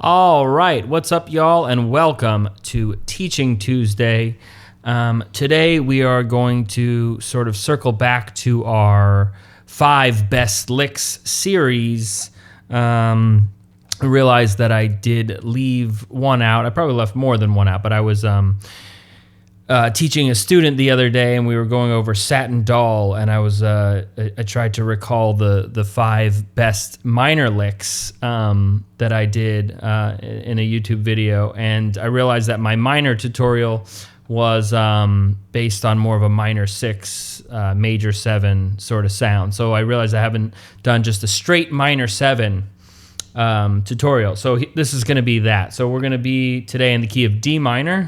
All right, what's up, y'all, and welcome to Teaching Tuesday. Today we are going to sort of circle back to our 5 best licks series. I realized that I did leave one out. I probably left more than one out, but I was teaching a student the other day, and we were going over Satin Doll, and I tried to recall the 5 best minor licks that I did in a YouTube video, and I realized that my minor tutorial was based on more of a minor 6, major 7 sort of sound. So I realized I haven't done just a straight minor 7 tutorial. So this is going to be that. So we're going to be today in the key of D minor.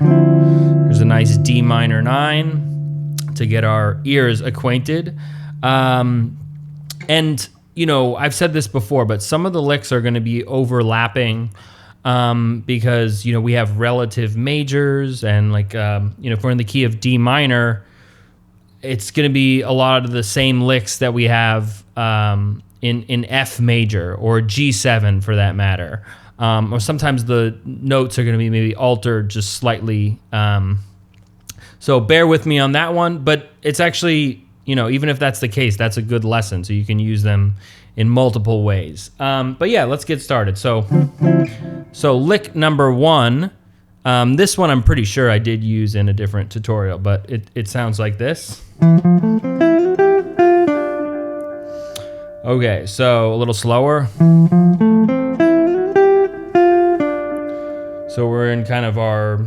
There's a nice D minor 9 to get our ears acquainted. And, you know, I've said this before, but some of the licks are going to be overlapping because, you know, we have relative majors and like, you know, if we're in the key of D minor, it's going to be a lot of the same licks that we have in F major or G7 for that matter. Or sometimes the notes are going to be maybe altered just slightly. So bear with me on that one, but it's actually, you know, even if that's the case, that's a good lesson. So you can use them in multiple ways. But yeah, let's get started. So lick number 1, this one I'm pretty sure I did use in a different tutorial, but it sounds like this. Okay, so a little slower. So we're in kind of our,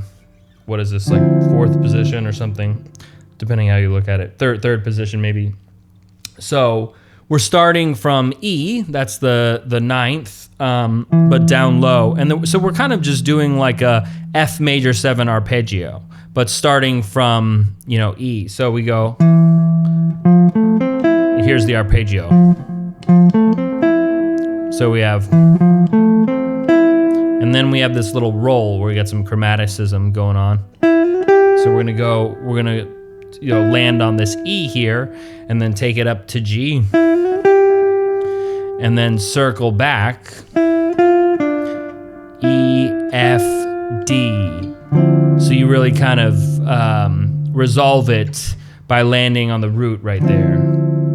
what is this, like 4th position or something, depending how you look at it. Third position maybe. So we're starting from E, that's the 9th, but down low. And so we're kind of just doing like a F major 7 arpeggio, but starting from, you know, E. So we go, here's the arpeggio. So we have, and then we have this little roll where we got some chromaticism going on. So we're gonna, you know, land on this E here, and then take it up to G, and then circle back, E, F, D. So you really kind of resolve it by landing on the root right there.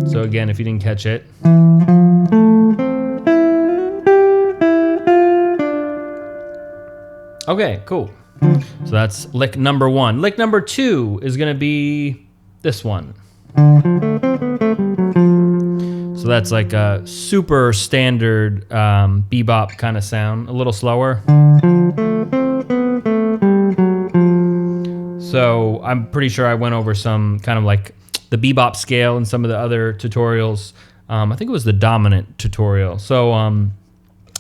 So again, if you didn't catch it. Okay, cool. So that's lick number 1. Lick number 2 is going to be this one. So that's like a super standard bebop kind of sound, a little slower. So I'm pretty sure I went over some kind of like the bebop scale in some of the other tutorials. I think it was the dominant tutorial. So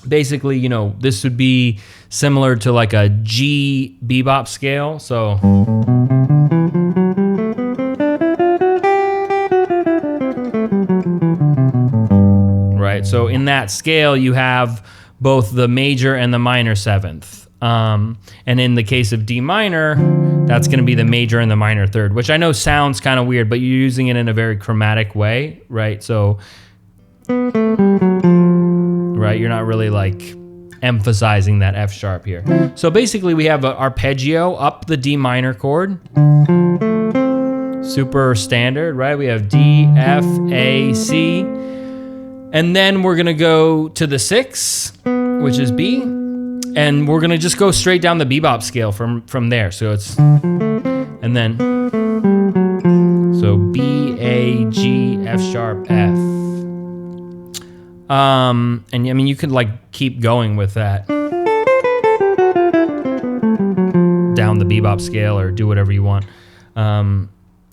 basically, you know, this would be similar to like a G bebop scale. So right. So in that scale, you have both the major and the minor 7th. And in the case of D minor, that's going to be the major and the minor 3rd, which I know sounds kind of weird, but you're using it in a very chromatic way, right? So, right, you're not really like emphasizing that F sharp here. So basically we have an arpeggio up the D minor chord. Super standard, right? We have D, F, A, C. And then we're going to go to the 6, which is B. And we're going to just go straight down the bebop scale from there. So it's, and then, so B, A, G, F sharp, F. And I mean, you could like keep going with that down the bebop scale or do whatever you want.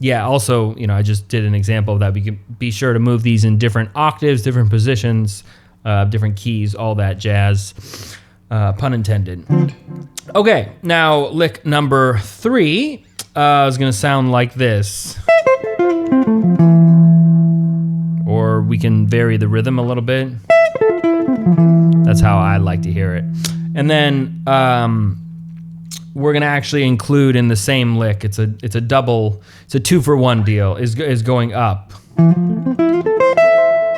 Yeah, also, you know, I just did an example of that. We can be sure to move these in different octaves, different positions, different keys, all that jazz. Pun intended. Okay, now lick number 3 is going to sound like this. Or we can vary the rhythm a little bit. That's how I like to hear it. And then we're going to actually include in the same lick, it's a double, it's a 2-for-1 deal, is going up.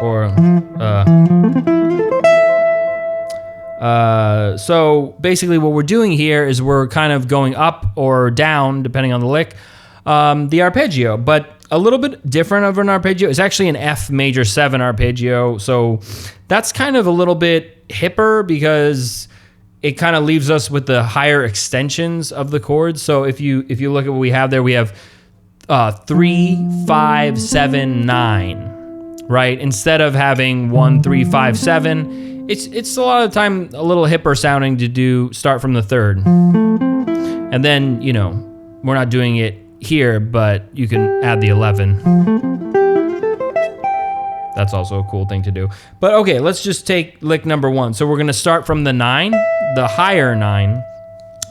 Or So basically what we're doing here is we're kind of going up or down, depending on the lick, the arpeggio, but a little bit different of an arpeggio. It's actually an F major 7 arpeggio. So that's kind of a little bit hipper because it kind of leaves us with the higher extensions of the chords. So if you look at what we have there, we have 3, 5, 7, 9, right? Instead of having 1, 3, 5, 7, it's a lot of the time a little hipper sounding to start from the 3rd. And then, you know, we're not doing it here, but you can add the 11. That's also a cool thing to do. But okay, let's just take lick number 1. So we're gonna start from the 9, the higher 9,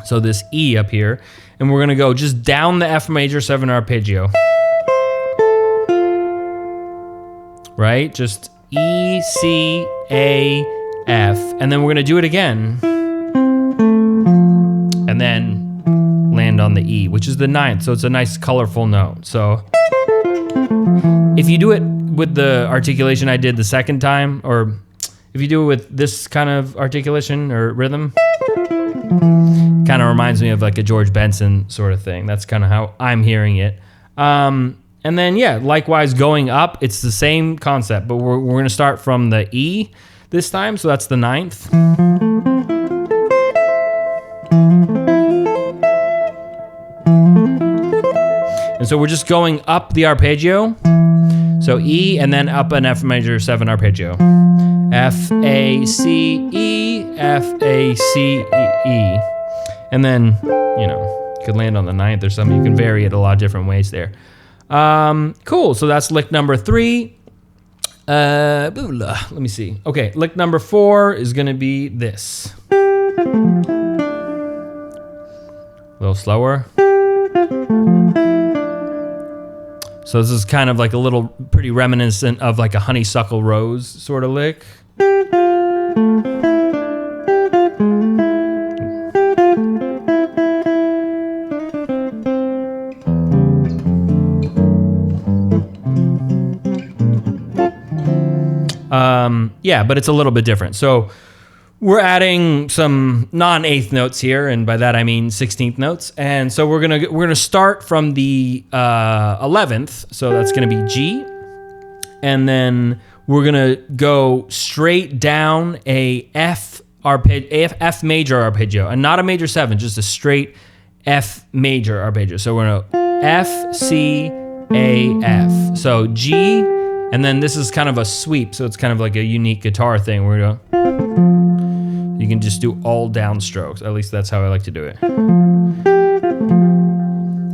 so this E up here, and we're gonna go just down the F major 7 arpeggio. Right, just E, C, A, F, and then we're gonna do it again. And then land on the E, which is the 9th, so it's a nice colorful note. So if you do it with the articulation I did the second time, or if you do it with this kind of articulation or rhythm, kind of reminds me of like a George Benson sort of thing. That's kind of how I'm hearing it. And then yeah, likewise going up, it's the same concept, but we're gonna start from the E this time, so that's the 9th. And so we're just going up the arpeggio. So E and then up an F major 7 arpeggio. F, A, C, E, F, A, C, E. And then, you know, you could land on the 9th or something. You can vary it a lot of different ways there. Cool, so that's lick number 3. Let me see. Okay, lick number 4 is gonna be this. A little slower. So this is kind of like a little pretty reminiscent of like a honeysuckle rose sort of lick. Yeah, but it's a little bit different. So we're adding some non-eighth notes here, and by that I mean 16th notes. And so we're gonna start from the 11th. So that's gonna be G, and then we're gonna go straight down a F major arpeggio, and not a major 7, just a straight F major arpeggio. So we're gonna F, C, A, F. So G, and then this is kind of a sweep, so it's kind of like a unique guitar thing. We're gonna. You can just do all downstrokes. At least that's how I like to do it.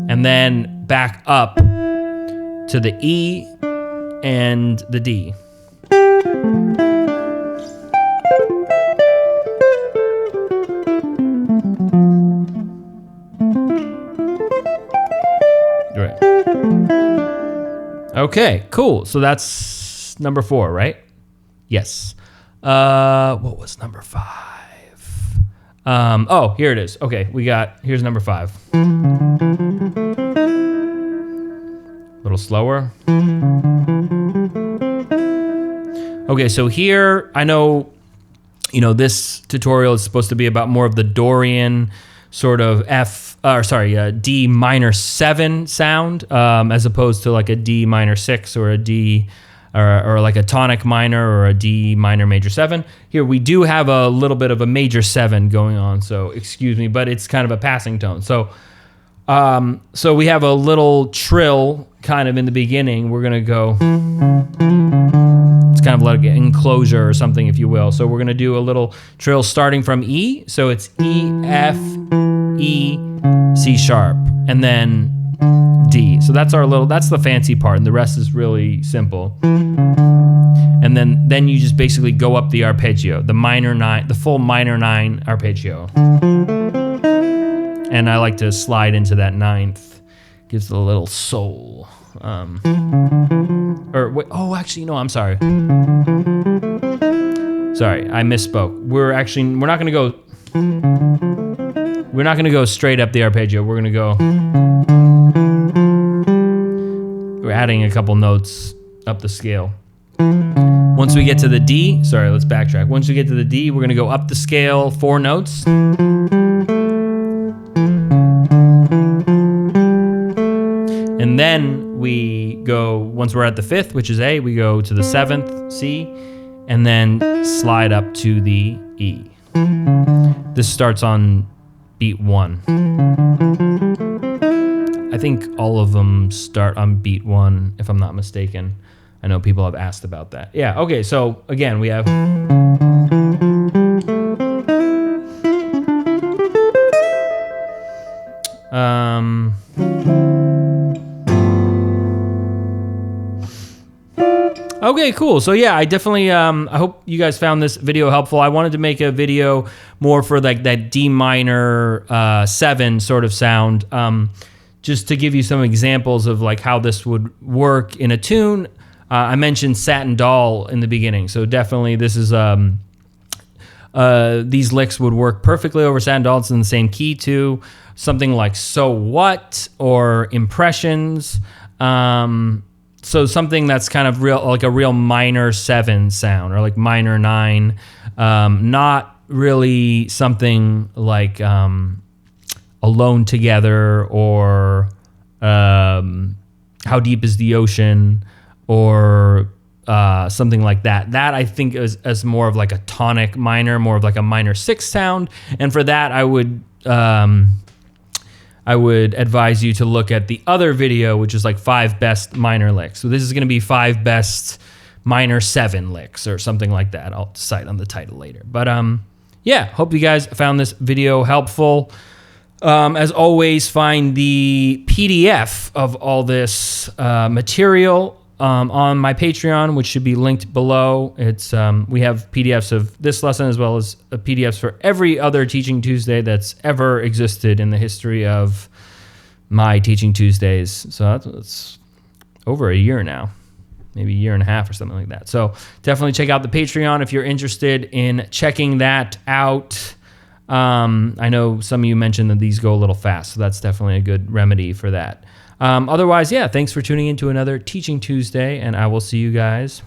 And then back up to the E and the D. Right. Okay, cool. So that's number 4, right? Yes. What was number 5? Oh, here it is. Okay, here's number 5. A little slower. Okay, so here, I know, this tutorial is supposed to be about more of the Dorian sort of D minor 7 sound, as opposed to like a D minor 6 or a D, or like a tonic minor or a D minor major 7. Here we do have a little bit of a major 7 going on, so excuse me, but it's kind of a passing tone. So we have a little trill kind of in the beginning. We're gonna go, it's kind of like an enclosure or something, if you will. So we're gonna do a little trill starting from E. So it's E, F, E, C sharp, and then D. So that's that's the fancy part, and the rest is really simple. And then you just basically go up the arpeggio, the minor 9, the full minor 9 arpeggio. And I like to slide into that 9th. Gives it a little soul. I'm sorry. Sorry, I misspoke. We're not gonna go straight up the arpeggio. We're adding a couple notes up the scale. Once we get to the D, sorry, let's backtrack. Once we get to the D, we're gonna go up the scale 4 notes. And then we go, once we're at the 5th, which is A, we go to the 7th, C, and then slide up to the E. This starts on beat 1. I think all of them start on beat 1, if I'm not mistaken. I know people have asked about that. Yeah, okay, so again, we have... Okay, cool. So yeah, I definitely, I hope you guys found this video helpful. I wanted to make a video more for like that D minor 7 sort of sound, just to give you some examples of like how this would work in a tune. I mentioned Satin Doll in the beginning, so definitely this is, these licks would work perfectly over Satin Doll. It's in the same key too. Something like So What or Impressions. So something that's kind of real, like a real minor 7 sound, or like minor 9, not really something like Alone Together or How Deep is the Ocean, or something like that. That I think is as more of like a tonic minor, more of like a minor 6 sound. And for that, I would advise you to look at the other video, which is like 5 best minor licks. So this is gonna be 5 best minor 7 licks or something like that. I'll cite on the title later. But yeah, hope you guys found this video helpful. As always, find the PDF of all this material on my Patreon, which should be linked below. It's we have PDFs of this lesson as well as PDFs for every other Teaching Tuesday that's ever existed in the history of my Teaching Tuesdays. So that's over a year now, maybe a year and a half or something like that. So definitely check out the Patreon if you're interested in checking that out. I know some of you mentioned that these go a little fast, so that's definitely a good remedy for that. Otherwise, yeah, thanks for tuning in to another Teaching Tuesday, and I will see you guys